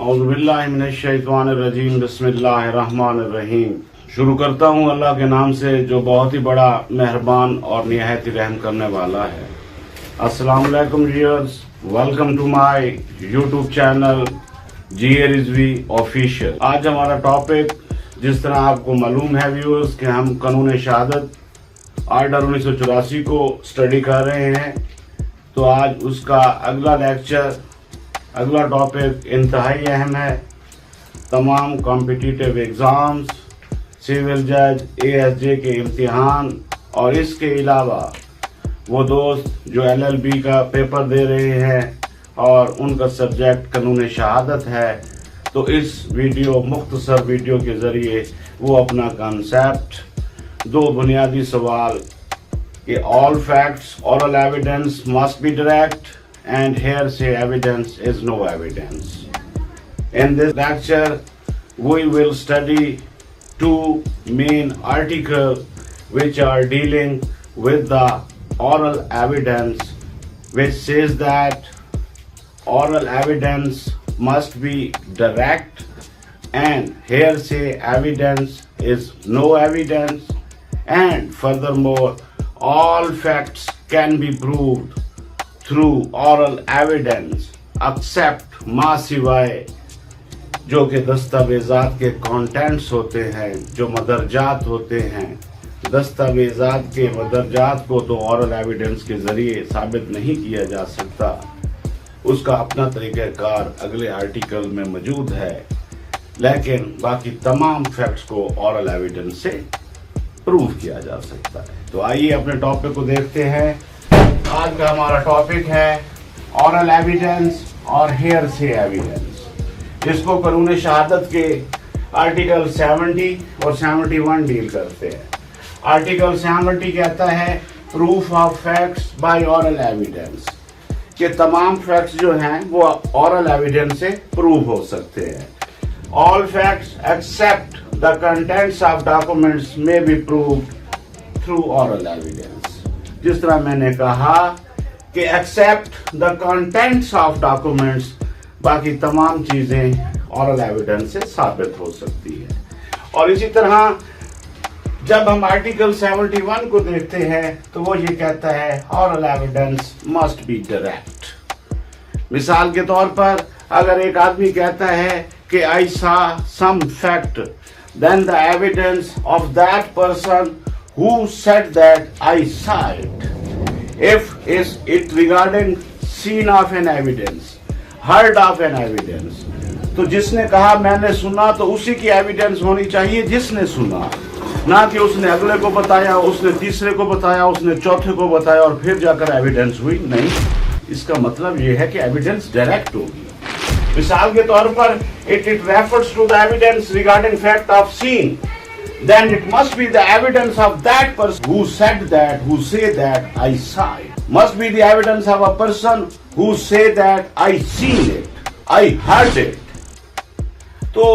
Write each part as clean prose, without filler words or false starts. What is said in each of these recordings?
औज़ुबिल्लाहिमिनश्शैतानिर्रजीम बिस्मिल्लाहिर्रहमानिर्रहीम। शुरू करता हूँ अल्लाह के नाम से जो बहुत ही बड़ा मेहरबान और निहायत ही रहम करने वाला है। अस्सलाम वालेकुम viewers, welcome to my YouTube channel Rizvi official. आज हमारा टॉपिक, जिस तरह आपको मालूम है व्यूअर्स, कि हम कानून शहादत आर्डर 1984 को स्टडी कर रहे हैं, तो आज उसका अगला टॉपिक इंतहाई अहम है। तमाम कॉम्पिटिटिव एग्ज़ाम्स, सिविल जज, ASJ के इम्तिहान और इसके अलावा वो दोस्त जो LLB का पेपर दे रहे हैं और उनका सब्जेक्ट कानून शहादत है, तो इस मुख्तसर वीडियो के ज़रिए वो अपना कॉन्सेप्ट, दो बुनियादी सवाल कि all facts oral evidence must be direct and hearsay evidence is no evidence. In this lecture, we will study two main articles which are dealing with the oral evidence, which says that oral evidence must be direct and hearsay evidence is no evidence, and furthermore all facts can be proved through oral evidence except मा सिवाय जो कि दस्तावेज़ात के contents होते हैं, जो मदरजात होते हैं। दस्तावेज़ात के मदरजात को तो oral evidence के ज़रिए साबित नहीं किया जा सकता, उसका अपना तरीक़ाकार अगले आर्टिकल में मौजूद है, लेकिन बाकी तमाम फैक्ट्स को oral evidence से प्रूव किया जा सकता है। तो आइए अपने टॉपिक को देखते हैं। आज का हमारा टॉपिक है ऑरल एविडेंस और हेयरसे एविडेंस। इसको कानून शहादत के आर्टिकल 70 और 71 डील करते हैं। आर्टिकल 70 कहता है proof of facts by oral evidence, कि तमाम फैक्ट्स जो हैं वो ऑरल एविडेंस से प्रूव हो सकते हैं। All facts except the contents of documents may be proved through oral evidence. जिस तरह मैंने कहा कि except the contents of documents, बाकी तमाम चीजें ऑरल एविडेंस से साबित हो सकती है। और इसी तरह जब हम आर्टिकल 71 को देखते हैं तो वो ये कहता है oral evidence must be direct. मिसाल के तौर पर अगर एक आदमी कहता है कि आई सा सम fact, then the evidence of that person who said that I saw it, if is it regarding seen of an evidence, heard of an evidence, तो जिसने कहा मैंने सुना तो उसी की एविडेंस होनी चाहिए जिसने सुना, ना कि उसने अगले को बताया, उसने तीसरे को बताया, उसने चौथे को बताया और फिर जाकर एविडेंस हुई। नहीं, इसका मतलब यह है कि एविडेंस डायरेक्ट होगी। मिसाल के तौर पर it refers to the evidence regarding fact of seeing, then it must be the evidence of that person who said that, who say that I saw it. Must be the evidence of a person who say that I seen it, I heard it. तो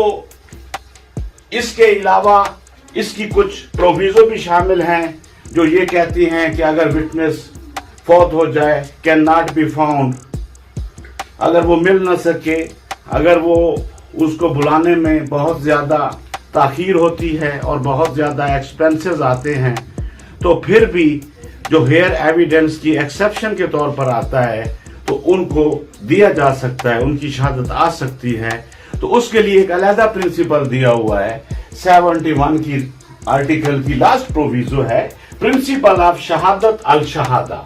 इसके अलावा इसकी कुछ proviso भी शामिल हैं जो ये कहती हैं कि अगर विटनेस फौत हो जाए, कैन नॉट बी फाउंड, अगर वो मिल न सके, अगर वो उसको बुलाने में बहुत ज़्यादा ताख़ीर होती है और बहुत ज़्यादा एक्सपेंसेस आते हैं, तो फिर भी जो हेयर एविडेंस की एक्सेप्शन के तौर पर आता है तो उनको दिया जा सकता है, उनकी शहादत आ सकती है। तो उसके लिए एक अलहदा प्रिंसिपल दिया हुआ है। 71 की आर्टिकल की लास्ट प्रोविजो है प्रिंसिपल ऑफ शहादत अल शहादा।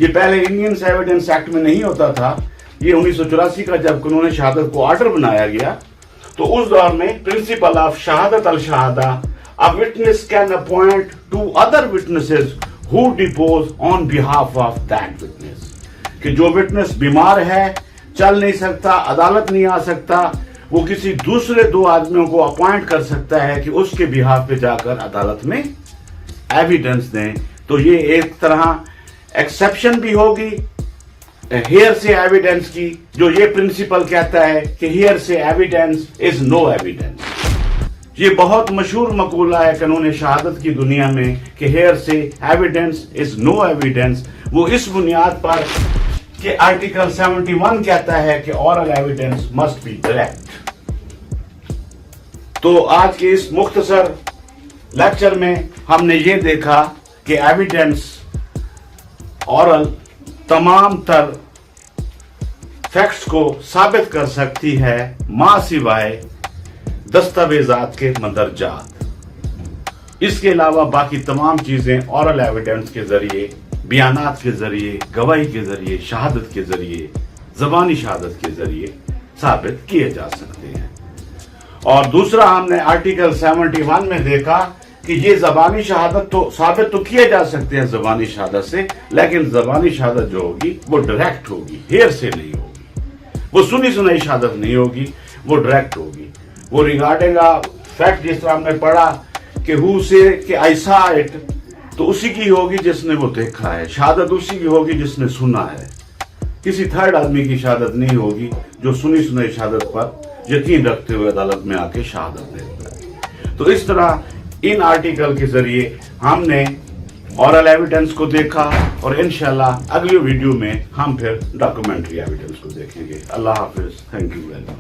ये पहले इंडियन एविडेंस एक्ट में नहीं होता था, ये 1984 का जब कानून शहादत को ऑर्डर बनाया गया तो उस दौर में प्रिंसिपल ऑफ शहादत अल शहादा, a witness can appoint two other witnesses who depose on behalf of that witness, कि जो विटनेस बीमार है, चल नहीं सकता, अदालत नहीं आ सकता, वो किसी दूसरे दो आदमियों को अपॉइंट कर सकता है कि उसके बिहाफ पे जाकर अदालत में एविडेंस दें। तो ये एक तरह एक्सेप्शन भी होगी हेयरसे एविडेंस की, जो ये प्रिंसिपल कहता है कि हेयरसे एविडेंस इज नो एविडेंस। ये बहुत मशहूर मकूला है कानून शहादत की दुनिया में कि हेयरसे एविडेंस इज नो एविडेंस। वो इस बुनियाद पर कि आर्टिकल 71 कहता है कि oral evidence must be direct. तो आज के इस मुख्तसर लेक्चर में हमने ये देखा कि एविडेंस ऑरल तमाम तर फैक्ट्स को साबित कर सकती है मां सिवाय दस्तावेजात के मंदरजात। इसके अलावा बाकी तमाम चीजें ऑरल एविडेंस के जरिए, बयानात के जरिए, गवाही के जरिए, शहादत के जरिए, जबानी शहादत के जरिए साबित किए जा सकते हैं। और दूसरा हमने आर्टिकल 71 में देखा कि ये जबानी शहादत तो साबित तो किए जा सकते हैं जबानी शहादत से, लेकिन जबानी शहादत जो होगी वो डायरेक्ट होगी, हेयर से नहीं होगी, वो सुनी सुनाई शहादत नहीं होगी, वो डायरेक्ट होगी। वो रिगार्डिंग फैक्ट जिस तरह हमने पढ़ा कि हु से कि आई सॉ इट, तो उसी की होगी जिसने वो देखा है, शहादत उसी की होगी जिसने सुना है। किसी थर्ड आदमी की शहादत नहीं होगी जो सुनी सुनाई शहादत पर यकीन रखते हुए अदालत में आके शहादत देता है। तो इस तरह इन आर्टिकल के जरिए हमने ऑरल एविडेंस को देखा और इंशाल्लाह अगली वीडियो में हम फिर डॉक्यूमेंट्री एविडेंस को देखेंगे। अल्लाह हाफिज, थैंक यू वेरी मच।